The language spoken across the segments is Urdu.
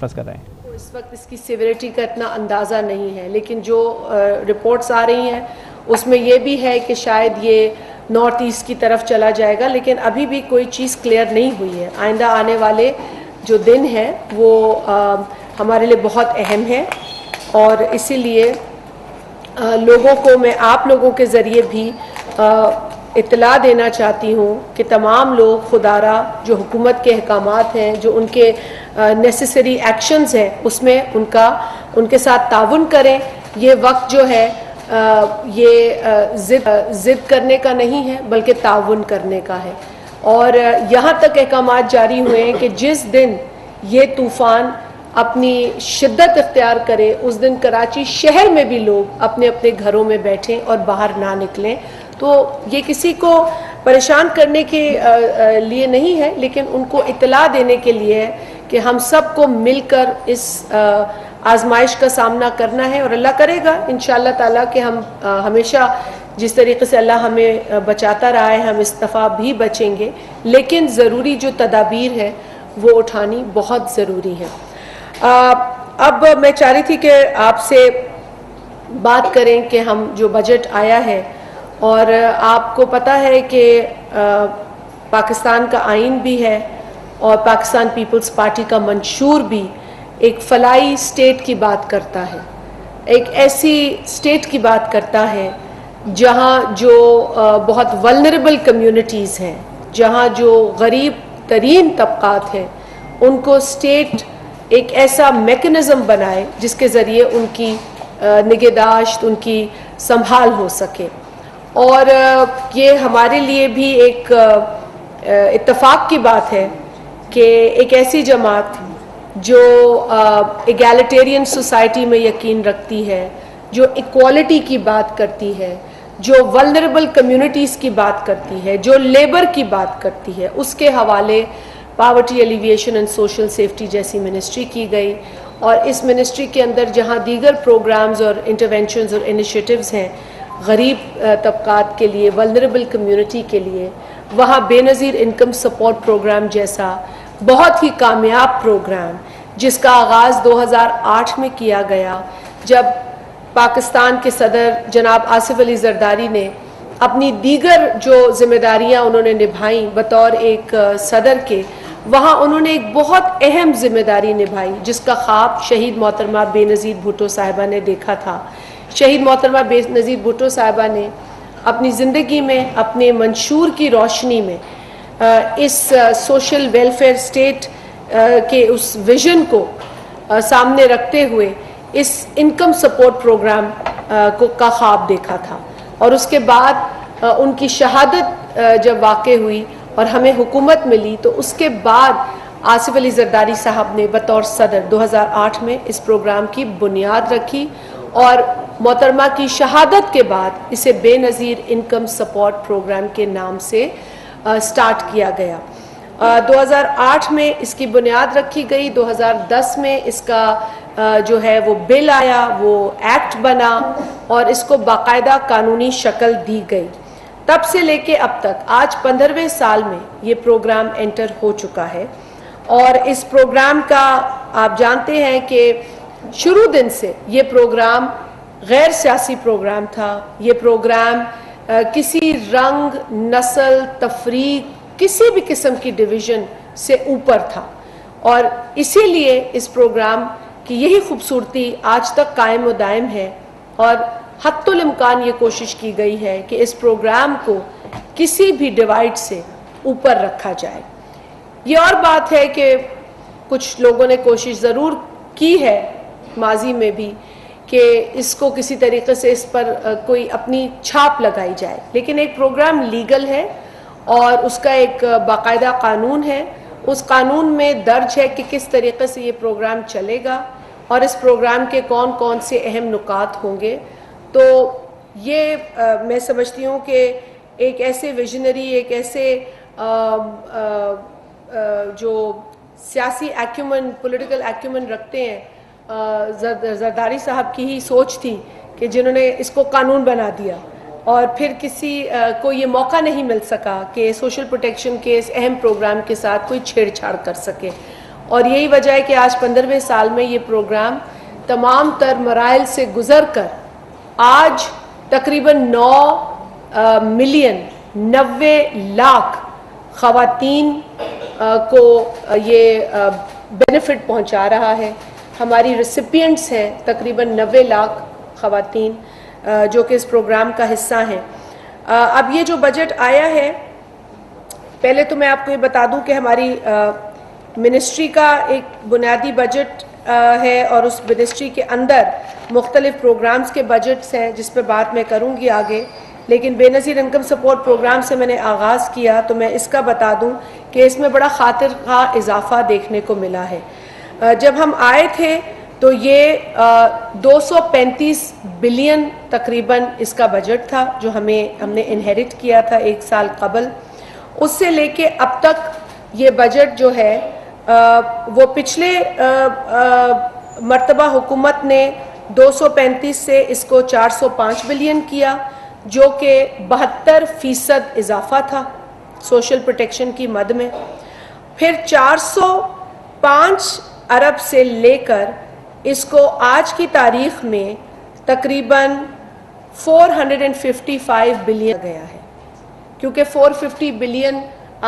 کر رہے ہیں. اس وقت اس کی سیوریٹی کا اتنا اندازہ نہیں ہے، لیکن جو رپورٹس آ رہی ہیں اس میں یہ بھی ہے کہ شاید یہ نارتھ ایسٹ کی طرف چلا جائے گا، لیکن ابھی بھی کوئی چیز کلیئر نہیں ہوئی ہے. آئندہ آنے والے جو دن ہیں وہ ہمارے لیے بہت اہم ہے، اور اسی لیے لوگوں کو میں آپ لوگوں کے ذریعے بھی اطلاع دینا چاہتی ہوں کہ تمام لوگ خدارہ جو حکومت کے احکامات ہیں، جو ان کے نیسیسری ایکشنز ہیں، اس میں ان کے ساتھ تعاون کریں. یہ وقت جو ہے یہ ضد کرنے کا نہیں ہے بلکہ تعاون کرنے کا ہے. اور یہاں تک احکامات جاری ہوئے ہیں کہ جس دن یہ طوفان اپنی شدت اختیار کرے اس دن کراچی شہر میں بھی لوگ اپنے اپنے گھروں میں بیٹھیں اور باہر نہ نکلیں. تو یہ کسی کو پریشان کرنے کے لیے نہیں ہے، لیکن ان کو اطلاع دینے کے لیے ہے کہ ہم سب کو مل کر اس آزمائش کا سامنا کرنا ہے، اور اللہ کرے گا انشاءاللہ تعالیٰ کہ ہم ہمیشہ جس طریقے سے اللہ ہمیں بچاتا رہا ہے ہم اس دفعہ بھی بچیں گے، لیکن ضروری جو تدابیر ہے وہ اٹھانی بہت ضروری ہے. اب میں چاہ رہی تھی کہ آپ سے بات کریں کہ ہم جو بجٹ آیا ہے، اور آپ کو پتہ ہے کہ پاکستان کا آئین بھی ہے اور پاکستان پیپلز پارٹی کا منشور بھی ایک فلاحی اسٹیٹ کی بات کرتا ہے، ایک ایسی اسٹیٹ کی بات کرتا ہے جہاں جو بہت ولنریبل کمیونٹیز ہیں، جہاں جو غریب ترین طبقات ہیں، ان کو اسٹیٹ ایک ایسا میکنزم بنائے جس کے ذریعے ان کی نگہداشت، ان کی سنبھال ہو سکے. اور یہ ہمارے لیے بھی ایک اتفاق کی بات ہے کہ ایک ایسی جماعت جو ایگالیٹیرین سوسائٹی میں یقین رکھتی ہے، جو ایکوالٹی کی بات کرتی ہے، جو ولنریبل کمیونٹیز کی بات کرتی ہے، جو لیبر کی بات کرتی ہے، اس کے حوالے poverty alleviation and social safety جیسی منسٹری کی گئی. اور اس منسٹری کے اندر جہاں دیگر پروگرامز اور انٹرونشنز اور انیشیٹوز ہیں غریب طبقات کے لیے، ولنریبل کمیونٹی کے لیے، وہاں بے نظیر انکم سپورٹ پروگرام جیسا بہت ہی کامیاب پروگرام جس کا آغاز 2008 میں کیا گیا، جب پاکستان کے صدر جناب آصف علی زرداری نے اپنی دیگر جو ذمہ داریاں انہوں نے نبھائیں بطور ایک صدر کے، وہاں انہوں نے ایک بہت اہم ذمہ داری نبھائی جس کا خواب شہید محترمہ بے نظیر بھٹو صاحبہ نے دیکھا تھا. شہید محترمہ بے نظیر بھٹو صاحبہ نے اپنی زندگی میں اپنے منشور کی روشنی میں اس سوشل ویلفیئر اسٹیٹ کے اس ویژن کو سامنے رکھتے ہوئے اس انکم سپورٹ پروگرام کا خواب دیکھا تھا. اور اس کے بعد ان کی شہادت جب واقع ہوئی اور ہمیں حکومت ملی تو اس کے بعد آصف علی زرداری صاحب نے بطور صدر 2008 میں اس پروگرام کی بنیاد رکھی، اور محترمہ کی شہادت کے بعد اسے بے نظیر انکم سپورٹ پروگرام کے نام سے سٹارٹ کیا گیا. 2008 میں اس کی بنیاد رکھی گئی. 2010 میں اس کا جو ہے وہ بل آیا، وہ ایکٹ بنا اور اس کو باقاعدہ قانونی شکل دی گئی. تب سے لے کے اب تک آج 15ویں سال میں یہ پروگرام انٹر ہو چکا ہے. اور اس پروگرام کا آپ جانتے ہیں کہ شروع دن سے یہ پروگرام غیر سیاسی پروگرام تھا. یہ پروگرام کسی رنگ، نسل، تفریق، کسی بھی قسم کی ڈویژن سے اوپر تھا، اور اسی لیے اس پروگرام کی یہی خوبصورتی آج تک قائم و دائم ہے. اور حتی الامکان یہ کوشش کی گئی ہے کہ اس پروگرام کو کسی بھی ڈیوائڈ سے اوپر رکھا جائے. یہ اور بات ہے کہ کچھ لوگوں نے کوشش ضرور کی ہے ماضی میں بھی کہ اس کو کسی طریقے سے اس پر کوئی اپنی چھاپ لگائی جائے، لیکن ایک پروگرام لیگل ہے اور اس کا ایک باقاعدہ قانون ہے. اس قانون میں درج ہے کہ کس طریقے سے یہ پروگرام چلے گا اور اس پروگرام کے کون کون سے اہم نکات ہوں گے. تو یہ میں سمجھتی ہوں کہ ایک ایسے ویژنری، ایک ایسے جو سیاسی ایکیومن، پولیٹیکل ایکیومن رکھتے ہیں، زرداری صاحب کی ہی سوچ تھی کہ جنہوں نے اس کو قانون بنا دیا، اور پھر کسی کو یہ موقع نہیں مل سکا کہ سوشل پروٹیکشن کے اس اہم پروگرام کے ساتھ کوئی چھیڑ چھاڑ کر سکے. اور یہی وجہ ہے کہ آج 15ویں سال میں یہ پروگرام تمام تر مراحل سے گزر کر آج تقریباً 90 لاکھ خواتین کو یہ بینیفٹ پہنچا رہا ہے. ہماری ریسیپینٹس ہیں تقریباً 90 لاکھ خواتین جو کہ اس پروگرام کا حصہ ہیں. اب یہ جو بجٹ آیا ہے، پہلے تو میں آپ کو یہ بتا دوں کہ ہماری منسٹری کا ایک بنیادی بجٹ ہے اور اس منسٹری کے اندر مختلف پروگرامز کے بجٹس ہیں جس پہ بات میں کروں گی آگے. لیکن بے نظیر انکم سپورٹ پروگرام سے میں نے آغاز کیا تو میں اس کا بتا دوں کہ اس میں بڑا خاطر خواہ اضافہ دیکھنے کو ملا ہے. جب ہم آئے تھے تو یہ 235 بلین تقریباً اس کا بجٹ تھا جو ہم نے انہیرٹ کیا تھا 1 سال قبل. اس سے لے کے اب تک یہ بجٹ جو ہے وہ پچھلے مرتبہ حکومت نے 235 سے اس کو 405 بلین کیا جو کہ 72% اضافہ تھا سوشل پروٹیکشن کی مد میں. پھر 405 ارب سے لے کر اس کو آج کی تاریخ میں تقریباً 455 بلین گیا ہے، کیونکہ 450 بلین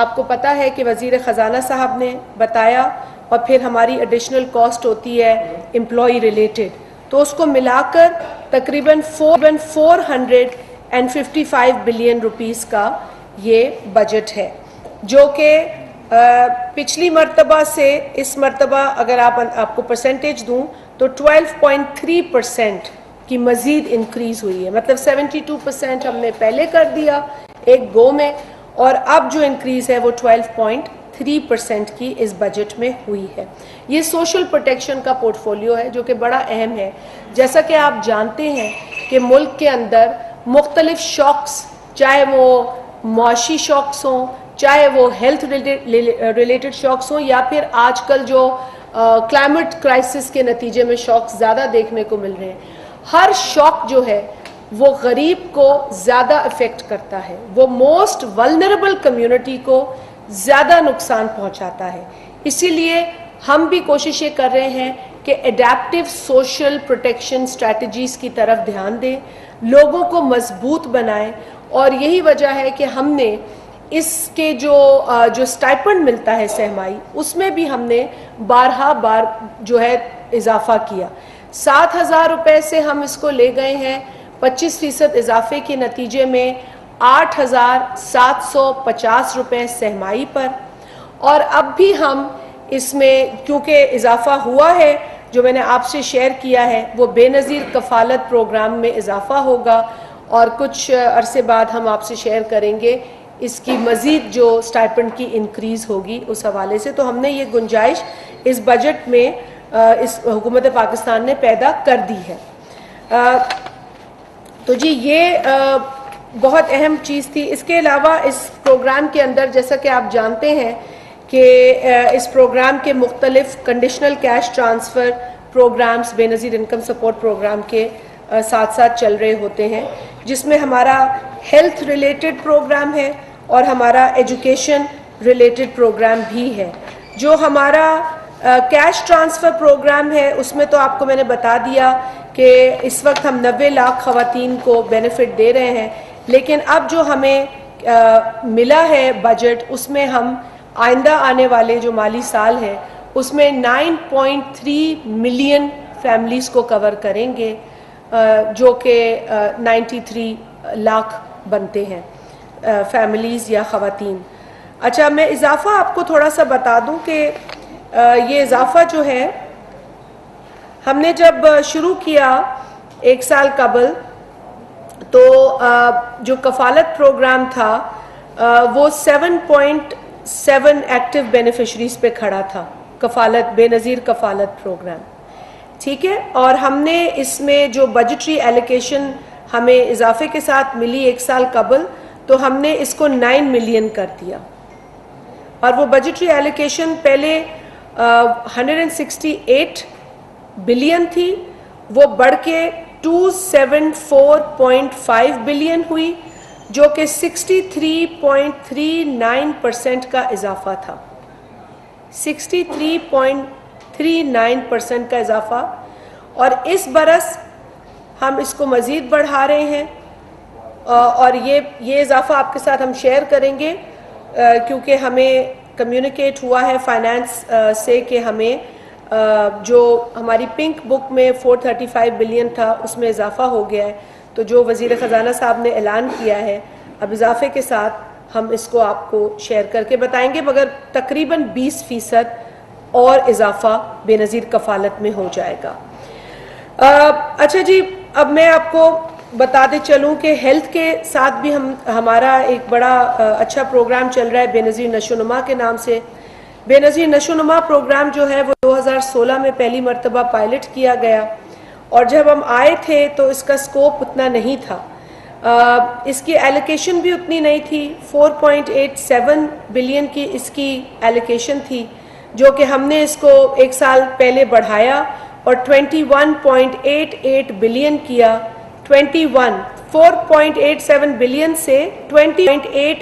آپ کو پتہ ہے کہ وزیر خزانہ صاحب نے بتایا، اور پھر ہماری ایڈیشنل کاسٹ ہوتی ہے امپلائی ریلیٹڈ، تو اس کو ملا کر تقریباً 455 بلین روپیز کا یہ بجٹ ہے جو کہ پچھلی مرتبہ سے اس مرتبہ اگر آپ کو پرسنٹیج دوں تو 12.3% کی مزید انکریز ہوئی ہے. مطلب 72% ہم نے پہلے کر دیا ایک گو میں، اور اب جو انکریز ہے وہ 12.3% کی اس بجٹ میں ہوئی ہے. یہ سوشل پروٹیکشن کا پورٹ فولیو ہے جو کہ بڑا اہم ہے. جیسا کہ آپ جانتے ہیں کہ ملک کے اندر مختلف شاکس، چاہے وہ معاشی شاکس ہوں، چاہے وہ ہیلتھ ریلیٹڈ شاکس ہوں، یا پھر آج کل جو کلائمیٹ کرائسس کے نتیجے میں شاکس زیادہ دیکھنے کو مل رہے ہیں، ہر شاک جو ہے وہ غریب کو زیادہ افیکٹ کرتا ہے، وہ موسٹ ولنریبل کمیونٹی کو زیادہ نقصان پہنچاتا ہے. اسی لیے ہم بھی کوششیں کر رہے ہیں کہ ایڈیپٹیو سوشل پروٹیکشن اسٹریٹجیز کی طرف دھیان دیں، لوگوں کو مضبوط بنائیں. اور یہی وجہ ہے کہ ہم نے اس کے جو سٹائپنڈ ملتا ہے سہمائی، اس میں بھی ہم نے بار جو ہے اضافہ کیا. 7,000 روپے سے ہم اس کو لے گئے ہیں 25% اضافے کے نتیجے میں 8,750 روپے سہمائی پر. اور اب بھی ہم اس میں کیونکہ اضافہ ہوا ہے جو میں نے آپ سے شیئر کیا ہے، وہ بے نظیر کفالت پروگرام میں اضافہ ہوگا، اور کچھ عرصے بعد ہم آپ سے شیئر کریں گے اس کی مزید جو سٹائپنڈ کی انکریز ہوگی اس حوالے سے. تو ہم نے یہ گنجائش اس بجٹ میں اس حکومت پاکستان نے پیدا کر دی ہے. تو جی یہ بہت اہم چیز تھی. اس کے علاوہ اس پروگرام کے اندر جیسا کہ آپ جانتے ہیں کہ اس پروگرام کے مختلف کنڈیشنل کیش ٹرانسفر پروگرامز بے نظیر انکم سپورٹ پروگرام کے ساتھ ساتھ چل رہے ہوتے ہیں، جس میں ہمارا ہیلتھ ریلیٹڈ پروگرام ہے اور ہمارا ایجوکیشن ریلیٹڈ پروگرام بھی ہے. جو ہمارا کیش ٹرانسفر پروگرام ہے اس میں تو آپ کو میں نے بتا دیا کہ اس وقت ہم 90 لاکھ خواتین کو بینیفٹ دے رہے ہیں، لیکن اب جو ہمیں ملا ہے بجٹ، اس میں ہم آئندہ آنے والے جو مالی سال ہے اس میں 9.3 ملین فیملیز کو کور کریں گے، جو کہ 93 لاکھ بنتے ہیں فیملیز یا خواتین. اچھا، میں اضافہ آپ کو تھوڑا سا بتا دوں کہ یہ اضافہ جو ہے ہم نے جب شروع کیا 1 سال قبل تو جو کفالت پروگرام تھا وہ 7.7 ایکٹیو بینیفیشریز پہ کھڑا تھا، کفالت بے نظیر کفالت پروگرام، ٹھیک ہے. اور ہم نے اس میں جو بجٹری ایلوکیشن ہمیں اضافے کے ساتھ ملی 1 سال قبل، تو ہم نے اس کو 9 ملین کر دیا. اور وہ بجٹری ایلوکیشن پہلے 168 بلین تھی، وہ بڑھ کے 274.5 بلین ہوئی، جو کہ 63.39% کا اضافہ تھا. 63.39% کا اضافہ، اور اس برس ہم اس کو مزید بڑھا رہے ہیں، اور یہ اضافہ آپ کے ساتھ ہم شیئر کریں گے کیونکہ ہمیں کمیونیکیٹ ہوا ہے فائنانس سے کہ ہمیں جو ہماری پنک بک میں 435 بلین تھا اس میں اضافہ ہو گیا ہے، تو جو وزیر خزانہ صاحب نے اعلان کیا ہے اب اضافے کے ساتھ ہم اس کو آپ کو شیئر کر کے بتائیں گے، مگر تقریباً 20% اور اضافہ بے نظیر کفالت میں ہو جائے گا۔ اچھا جی، اب میں آپ کو بتاتے چلوں کہ ہیلتھ کے ساتھ بھی ہمارا ایک بڑا اچھا پروگرام چل رہا ہے بے نظیر نشو و نما کے نام سے۔ بے نظیر نشو و نما پروگرام جو ہے وہ 2016 میں پہلی مرتبہ پائلٹ کیا گیا، اور جب ہم آئے تھے تو اس کا سکوپ اتنا نہیں تھا، اس کی ایلوکیشن بھی اتنی نہیں تھی، 4.87 بلین کی اس کی ایلوکیشن تھی، جو کہ ہم نے اس کو ایک سال پہلے بڑھایا اور 21.88 بلین کیا۔ 4.87 بلین سے 20.88